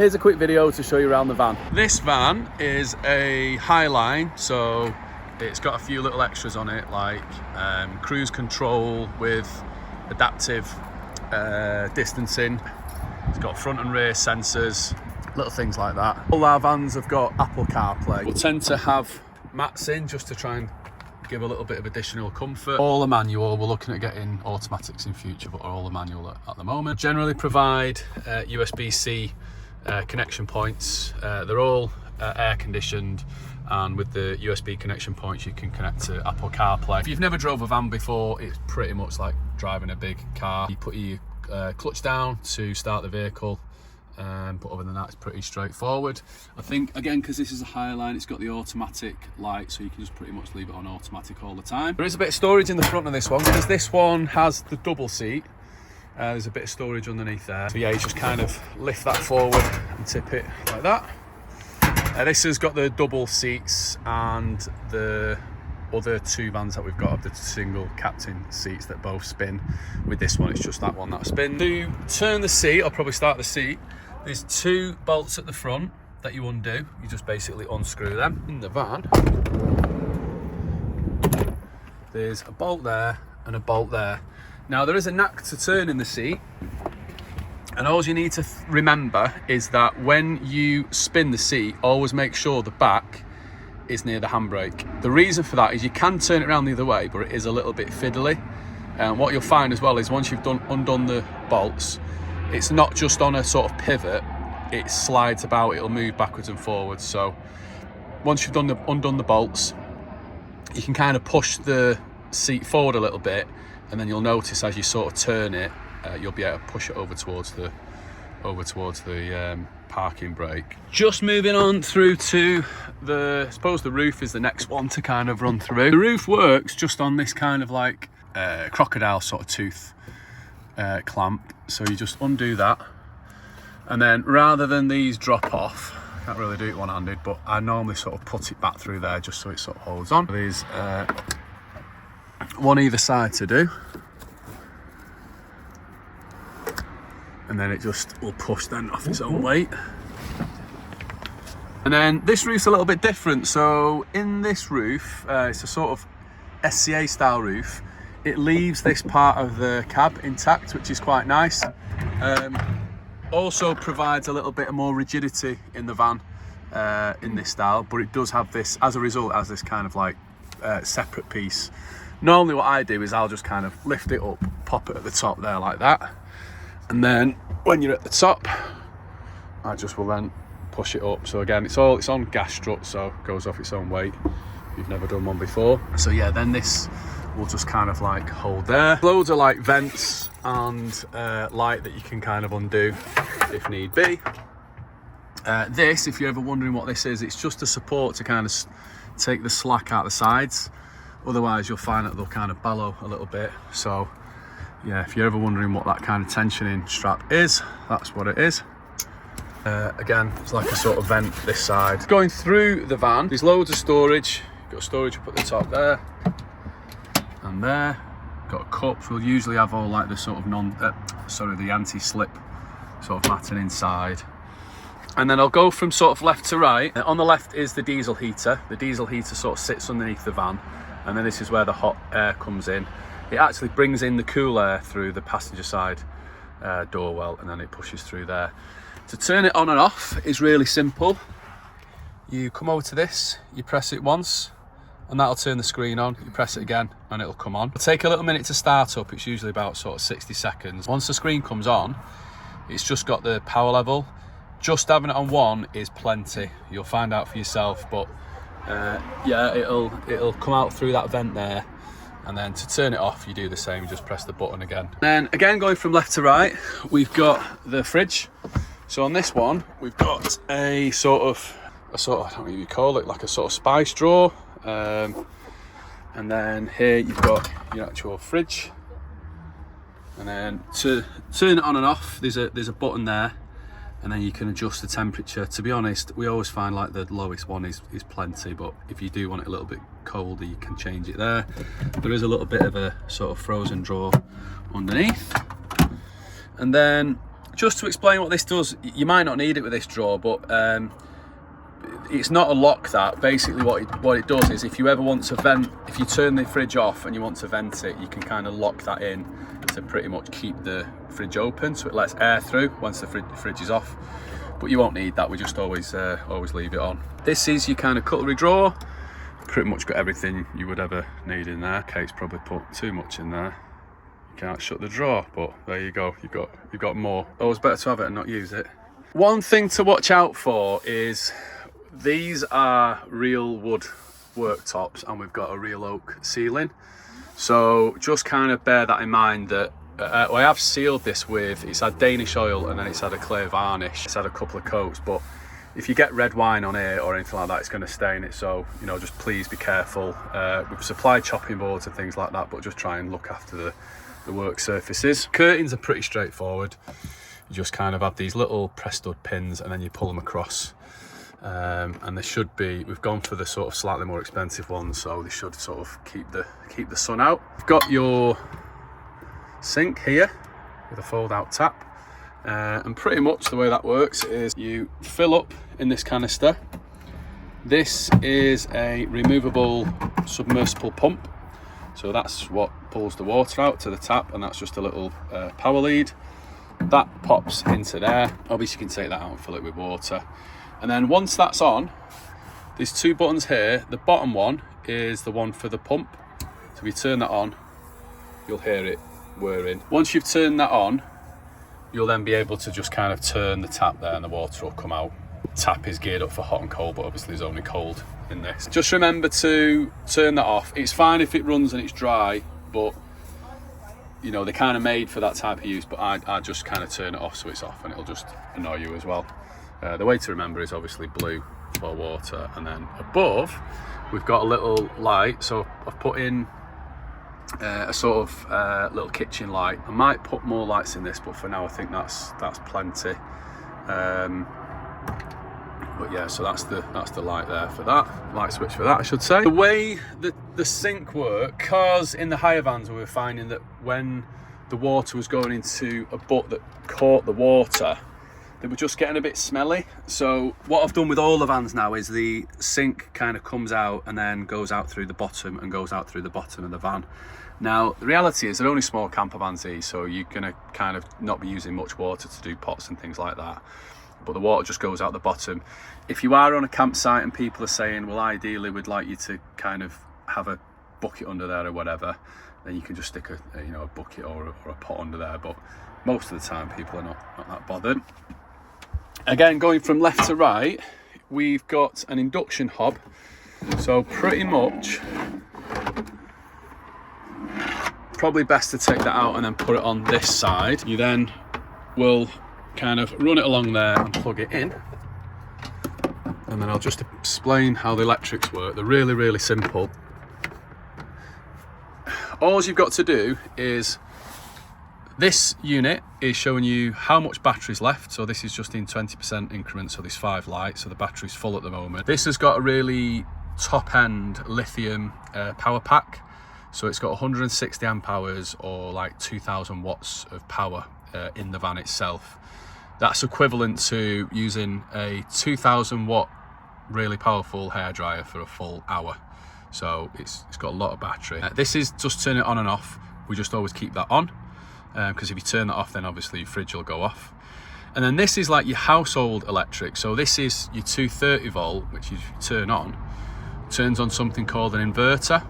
Here's a quick video to show you around the van. This van is a Highline, so it's got a few little extras on it, like cruise control with adaptive distancing. It's got front and rear sensors, little things like that. All our vans have got Apple CarPlay. We'll tend to have mats in just to try and give a little bit of additional comfort. All the manual. We're looking at getting automatics in future, but all the manual at the moment. Generally provide USB-C connection points. They're all air conditioned, and with the USB connection points you can connect to Apple CarPlay. If you've never drove a van before, it's pretty much like driving a big car. You put your clutch down to start the vehicle, but other than that it's pretty straightforward. I think, again, because this is a Highline, it's got the automatic light, so you can just pretty much leave it on automatic all the time. There is a bit of storage in the front of this one, because this one has the double seat. There's a bit of storage underneath there. So yeah, you just kind of lift that forward and tip it like that. This has got the double seats, and the other two vans that we've got have the single captain seats that both spin. With this one, it's just that one that spins. To turn the seat, I'll probably start the seat. There's two bolts at the front that you undo. You just basically unscrew them. In the van, there's a bolt there and a bolt there. Now, there is a knack to turning the seat, and all you need to remember is that when you spin the seat, always make sure the back is near the handbrake. The reason for that is you can turn it around the other way, but it is a little bit fiddly. And what you'll find as well is once you've undone the bolts, it's not just on a sort of pivot, it slides about, it'll move backwards and forwards. So once you've undone the bolts, you can kind of push the seat forward a little bit, and then you'll notice as you sort of turn it, you'll be able to push it over towards the parking brake. Just moving on through to I suppose the roof is the next one to kind of run through. The roof works just on this kind of like crocodile sort of tooth clamp. So you just undo that, and then rather than these drop off, I can't really do it one-handed, but I normally sort of put it back through there just so it sort of holds on. There's one either side to do, and then it just will push then off its own weight. And then this roof's a little bit different. So in this roof, it's a sort of SCA style roof. It leaves this part of the cab intact, which is quite nice. Also provides a little bit more rigidity in the van in this style, but it does have this, as a result, as this kind of like separate piece. Normally what I do is I'll just kind of lift it up, pop it at the top there like that, and then when you're at the top, I just will then push it up. So again, it's on gas strut, so it goes off its own weight if you've never done one before. So yeah, then this will just kind of like hold there. Loads of like vents and light that you can kind of undo if need be. This, if you're ever wondering what this is, it's just a support to kind of take the slack out the sides. Otherwise you'll find that they'll kind of bellow a little bit. So yeah, if you're ever wondering what that kind of tensioning strap is, that's what it is. Again, it's like a sort of vent this side. Going through the van, there's loads of storage. You've got storage up at the top there and there. Got a cup. We'll usually have all like the sort of the anti-slip sort of matting inside. And then I'll go from sort of left to right. On the left is the diesel heater. The diesel heater sort of sits underneath the van, and then this is where the hot air comes in. It actually brings in the cool air through the passenger side door well, and then it pushes through there. To turn it on and off is really simple. You come over to this, you press it once, and that'll turn the screen on. You press it again and it'll come on. It'll take a little minute to start up. It's usually about sort of 60 seconds. Once the screen comes on, it's just got the power level. Just having it on one is plenty. You'll find out for yourself, but yeah, it'll come out through that vent there. And then to turn it off, you do the same, you just press the button again. Then again, going from left to right, we've got the fridge. So on this one, we've got a sort of, I don't know what you call it, like a sort of spice drawer. And then here you've got your actual fridge. And then to turn it on and off, there's a button there, and then you can adjust the temperature. To be honest, we always find like the lowest one is plenty, but if you do want it a little bit colder, you can change it there. There is a little bit of a sort of frozen drawer underneath. And then just to explain what this does, you might not need it with this drawer, but it's not a lock. That basically what it does is, if you ever want to vent, if you turn the fridge off and you want to vent it, you can kind of lock that in to pretty much keep the fridge open, so it lets air through once the fridge is off. But you won't need that, we just always leave it on. This is your kind of cutlery drawer. Pretty much got everything you would ever need in there. Kate's probably put too much in there. You can't shut the drawer, but there you go, you've got more. Always better to have it and not use it. One thing to watch out for is these are real wood worktops and we've got a real oak ceiling. So just kind of bear that in mind, that I have sealed this with, it's had Danish oil and then it's had a clay varnish. It's had a couple of coats, but if you get red wine on it or anything like that, it's going to stain it. So, you know, just please be careful. We've supplied chopping boards and things like that, but just try and look after the work surfaces. Curtains are pretty straightforward. You just kind of have these little press stud pins and then you pull them across. And they should be, we've gone for the sort of slightly more expensive ones, so they should sort of keep the sun out. You've got your sink here with a fold out tap. And pretty much the way that works is you fill up in this canister. This is a removable submersible pump, so that's what pulls the water out to the tap, and that's just a little power lead that pops into there. Obviously you can take that out and fill it with water, and then once that's on, there's two buttons here. The bottom one is the one for the pump, so if you turn that on, you'll hear it whirring. Once you've turned that on, you'll then be able to just kind of turn the tap there and the water will come out. Tap is geared up for hot and cold, but obviously there's only cold in this. Just remember to turn that off. It's fine if it runs and it's dry, but you know, they're kind of made for that type of use, but I just kind of turn it off so it's off and it'll just annoy you as well. The way to remember is obviously blue for water, and then above we've got a little light, so I've put in a sort of little kitchen light. I might put more lights in this, but for now I think that's plenty. But yeah, so that's the light there for that, light switch for that I should say. The way that the sink works, because in the hire vans we were finding that when the water was going into a butt that caught the water, they were just getting a bit smelly. So what I've done with all the vans now is the sink kind of comes out and then goes out through the bottom and goes out through the bottom of the van. Now the reality is they're only small camper vans these, so you're going to kind of not be using much water to do pots and things like that, but the water just goes out the bottom. If you are on a campsite and people are saying, well, ideally we'd like you to kind of have a bucket under there or whatever, then you can just stick a bucket or a pot under there, but most of the time people are not that bothered. Again, going from left to right, we've got an induction hob, so pretty much probably best to take that out and then put it on this side. You then will kind of run it along there and plug it in, and then I'll just explain how the electrics work. They're really, really simple. All you've got to do is, this unit is showing you how much battery's left, so this is just in 20% increments, so there's 5 lights, so the battery's full at the moment. This has got a really top-end lithium power pack, so it's got 160 amp hours or like 2000 watts of power in the van itself. That's equivalent to using a 2000 watt really powerful hairdryer for a full hour. So it's got a lot of battery. This is just turn it on and off. We just always keep that on, because if you turn that off, then obviously your fridge will go off. And then this is like your household electric. So this is your 230 volt, which you turn on, turns on something called an inverter.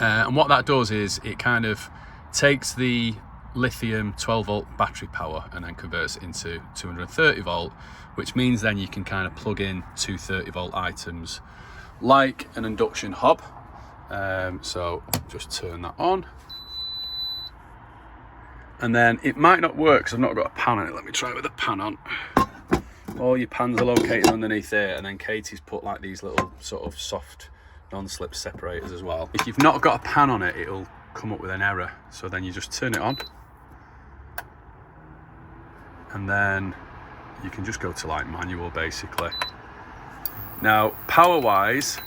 And what that does is it kind of takes the lithium 12 volt battery power and then converts it into 230 volt, which means then you can kind of plug in 230 volt items like an induction hob. So just turn that on, and then it might not work because I've not got a pan on it. Let me try it with a pan on. All your pans are located underneath there, and then Katie's put like these little sort of soft non-slip separators as well. If you've not got a pan on it, it'll come up with an error, so then you just turn it on, and then you can just go to like manual basically. Now power wise,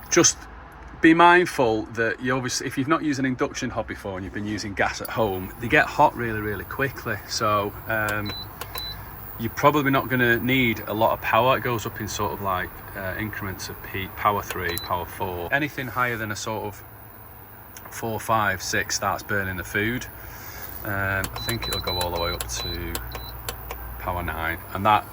just be mindful that you obviously, if you've not used an induction hob before and you've been using gas at home, they get hot really, really quickly. So you're probably not going to need a lot of power. It goes up in sort of like increments of power 3, power 4. Anything higher than a sort of 4, 5, 6 starts burning the food. I think it'll go all the way up to power 9, and that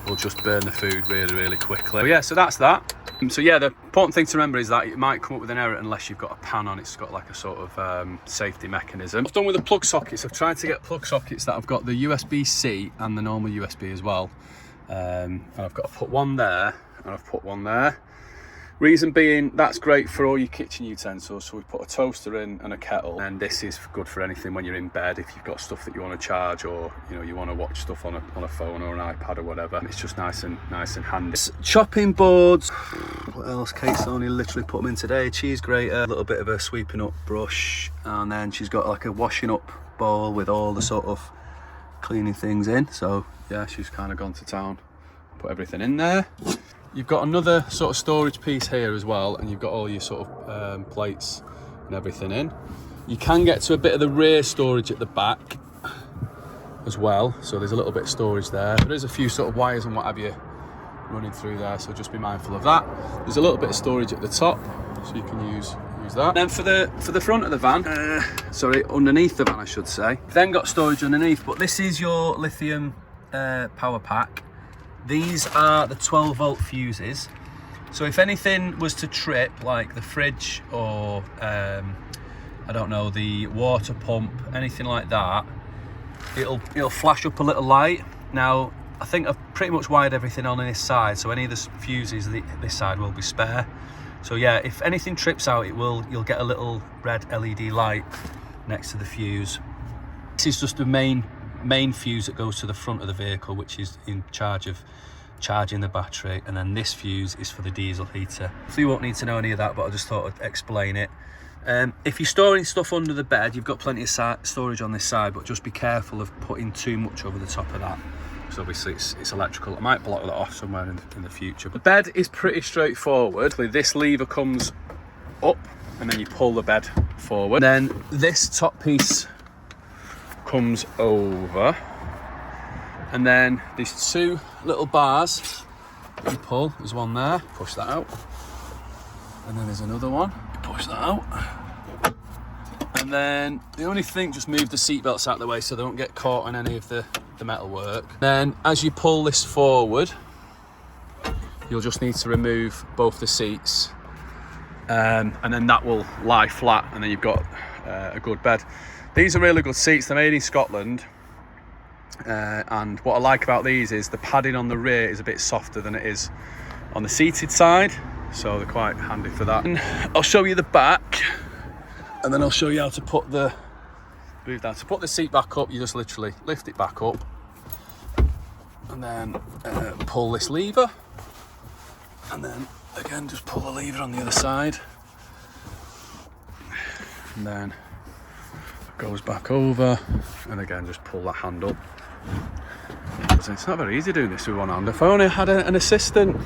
will just burn the food really, really quickly. But yeah, so that's that. So yeah, the important thing to remember is that it might come up with an error unless you've got a pan on. It's got like a sort of safety mechanism. I've done with the plug sockets. I've tried to get plug sockets that have got the USB-C and the normal USB as well. And I've got to put one there, and I've put one there. Reason being, that's great for all your kitchen utensils. So we put a toaster in and a kettle, and this is good for anything when you're in bed, if you've got stuff that you want to charge, or you know, you want to watch stuff on a phone or an iPad or whatever. It's just nice and handy. Chopping boards. What else? Kate's only literally put them in today. Cheese grater, a little bit of a sweeping up brush, and then she's got like a washing up bowl with all the sort of cleaning things in. So yeah, she's kind of gone to town, put everything in there. You've got another sort of storage piece here as well, and you've got all your sort of plates and everything in. You can get to a bit of the rear storage at the back as well, so there's a little bit of storage there. There is a few sort of wires and what have you running through there, so just be mindful of that. There's a little bit of storage at the top, so you can use that. And then for the front of the van, sorry, underneath the van I should say, then got storage underneath, but this is your lithium power pack. These are the 12 volt fuses, so if anything was to trip, like the fridge or I don't know, the water pump, anything like that, it'll flash up a little light. Now I think I've pretty much wired everything on this side, so any of the fuses this side will be spare. So yeah, if anything trips out, you'll get a little red LED light next to the fuse. This is just the main fuse that goes to the front of the vehicle, which is in charge of charging the battery, and then this fuse is for the diesel heater. So you won't need to know any of that, but I just thought I'd explain it. If you're storing stuff under the bed, you've got plenty of storage on this side, but just be careful of putting too much over the top of that, because obviously it's electrical. I might block that off somewhere in the future. The bed is pretty straightforward. This lever comes up and then you pull the bed forward. Then this top piece comes over, and then these two little bars you pull. There's one there, push that out, and then there's another one, push that out, and then the only thing, just move the seat belts out of the way so they don't get caught on any of the metal work. Then as you pull this forward, you'll just need to remove both the seats, and then that will lie flat, and then you've got a good bed. These are really good seats. They're made in Scotland, and what I like about these is the padding on the rear is a bit softer than it is on the seated side, so they're quite handy for that. And I'll show you the back, and then I'll show you how to put the seat back up. You just literally lift it back up, and then pull this lever, and then again just pull the lever on the other side, and then goes back over, and again just pull that handle. It's not very easy doing this with one hand. If I only had an assistant.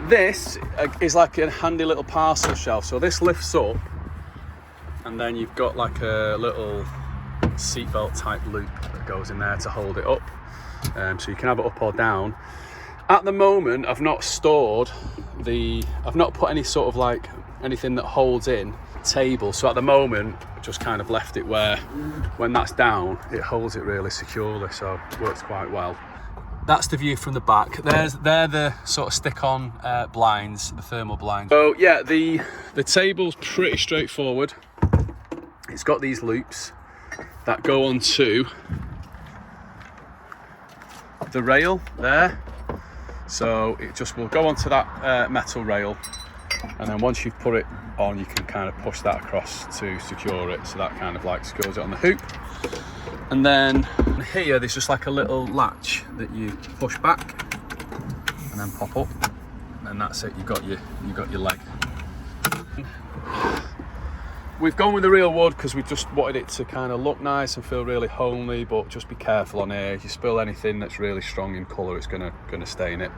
This is like a handy little parcel shelf, so this lifts up, and then you've got like a little seatbelt type loop that goes in there to hold it up, so you can have it up or down. At the moment, I've not put any sort of like anything that holds in table, so at the moment I've just kind of left it where when that's down it holds it really securely, so it works quite well. That's the view from the back. They're the sort of stick-on blinds, the thermal blinds. So yeah, the table's pretty straightforward. It's got these loops that go onto the rail there, so it just will go onto that metal rail, and then once you've put it on, you can kind of push that across to secure it, so that kind of like secures it on the hoop. And then here there's just like a little latch that you push back and then pop up, and that's it. You've got your leg. we've gone with the real wood because we just wanted it to kind of look nice and feel really homely, but just be careful on here. If you spill anything that's really strong in colour, it's gonna stain it.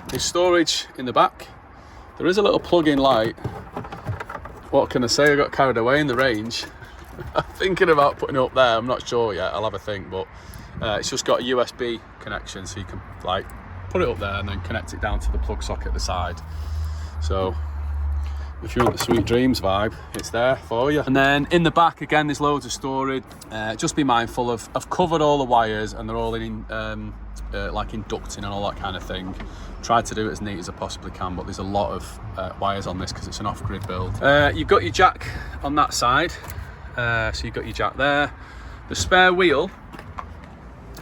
There's storage in the back. There is a little plug-in light. What can I say? I got carried away in the range. I'm thinking about putting it up there. I'm not sure yet. I'll have a think, but it's just got a USB connection, so you can like put it up there and then connect it down to the plug socket at the side. So if you want the Sweet Dreams vibe, it's there for you. And then in the back again, there's loads of storage. Just be mindful of, I've covered all the wires and they're all in like inducting and all that kind of thing. Tried to do it as neat as I possibly can, but there's a lot of wires on this because it's an off-grid build. You've got your jack on that side, so you've got your jack there. The spare wheel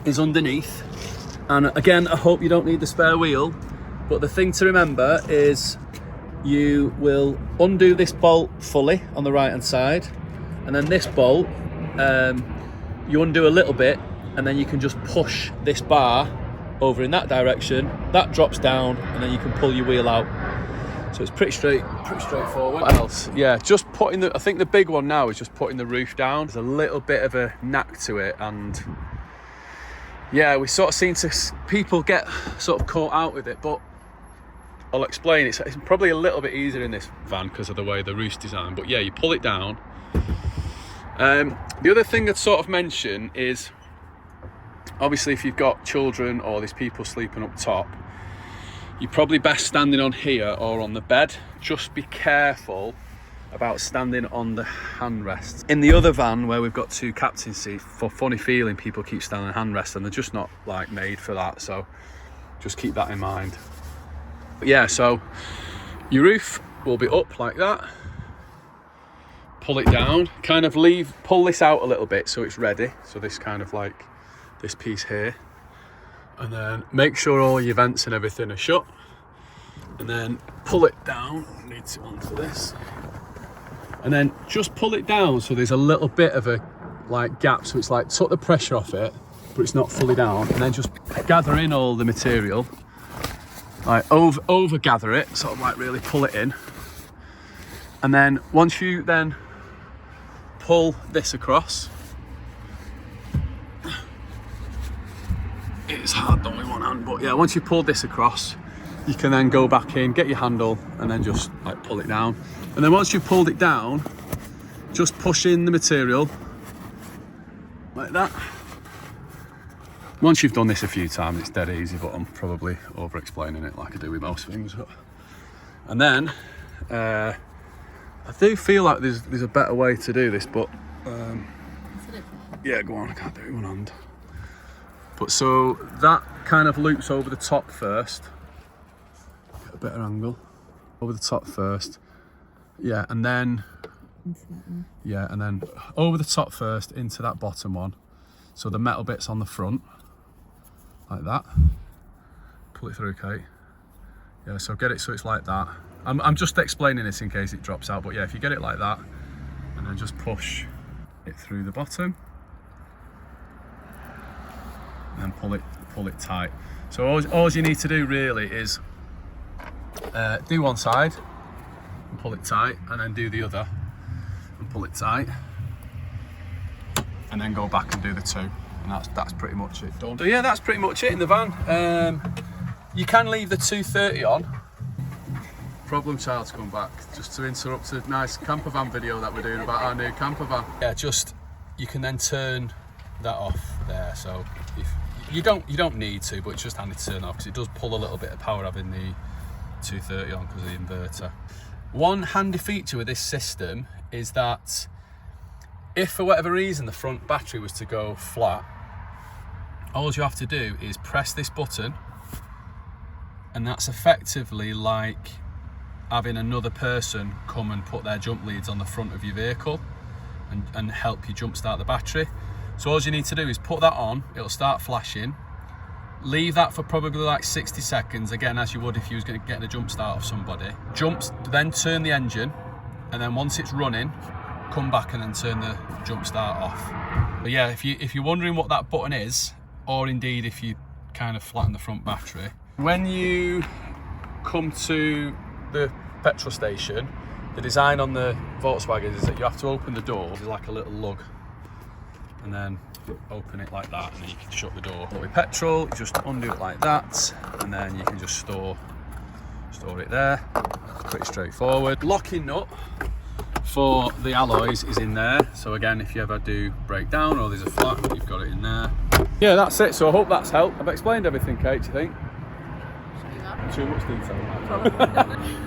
is underneath, and again, I hope you don't need the spare wheel, but the thing to remember is you will undo this bolt fully on the right hand side, and then this bolt you undo a little bit, and then you can just push this bar over in that direction. That drops down, and then you can pull your wheel out. So it's pretty straightforward. What else? Yeah, just putting I think the big one now is just putting the roof down. There's a little bit of a knack to it, and yeah, we sort of seem to, people get sort of caught out with it, but I'll explain. It's probably a little bit easier in this van because of the way the roof's designed, but yeah, you pull it down. The other thing I'd sort of mention is, obviously if you've got children or there's people sleeping up top, you're probably best standing on here or on the bed. Just be careful about standing on the handrests. In the other van where we've got two captain seats, for funny feeling, people keep standing on handrests and they're just not like made for that, so just keep that in mind. But yeah, so your roof will be up like that. Pull it down, kind of pull this out a little bit so it's ready. So this kind of like this piece here, and then make sure all your vents and everything are shut, and then pull it down. Need to onto this, and then just pull it down so there's a little bit of a like gap, so it's like took the pressure off it, but it's not fully down. And then just gather in all the material, like over gather it, sort of like really pull it in. And then once you then pull this across, it's hard done with one hand, but yeah, once you pull this across, you can then go back in, get your handle, and then just like pull it down. And then once you've pulled it down, just push in the material like that. Once you've done this a few times, it's dead easy, but I'm probably over explaining it like I do with most things. And then I do feel like there's a better way to do this, but yeah, go on, I can't do it with one hand. But so that kind of loops over the top first. Get a better angle. Over the top first. Yeah, and then over the top first into that bottom one. So the metal bit's on the front, like that. Pull it through, Kate. Yeah, so get it so it's like that. I'm just explaining this in case it drops out, but yeah, if you get it like that, and then just push it through the bottom, and pull it tight. So all you need to do really is do one side and pull it tight, and then do the other and pull it tight, and then go back and do the two, and that's pretty much it done. So yeah, that's pretty much it in the van. You can leave the 230 on. Problem child's come back just to interrupt a nice campervan video that we're doing about our new campervan. Yeah, just you can then turn that off there. So if you don't need to, but it's just handy to turn off because it does pull a little bit of power having the 230 on because of the inverter. One handy feature with this system is that if for whatever reason the front battery was to go flat, all you have to do is press this button, and that's effectively like having another person come and put their jump leads on the front of your vehicle and help you jump start the battery. So all you need to do is put that on, it'll start flashing, leave that for probably like 60 seconds, again as you would if you was getting a jump start off somebody. Then turn the engine, and then once it's running, come back and then turn the jump start off. But yeah, if you're wondering what that button is, or indeed if you kind of flatten the front battery, when you come to the petrol station, The design on the Volkswagen is that you have to open the door, there's like a little lug, and then open it like that, and then you can shut the door. But with petrol, you just undo it like that, and then you can just store it there. Pretty straightforward. Locking nut for the alloys is in there, so again, if you ever do break down or there's a flat, you've got it in there. Yeah, that's it. So I hope that's helped. I've explained everything, Kate, do you think? Too much detail.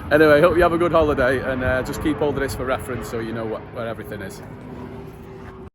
Anyway, hope you have a good holiday, and just keep hold of this for reference so you know where everything is.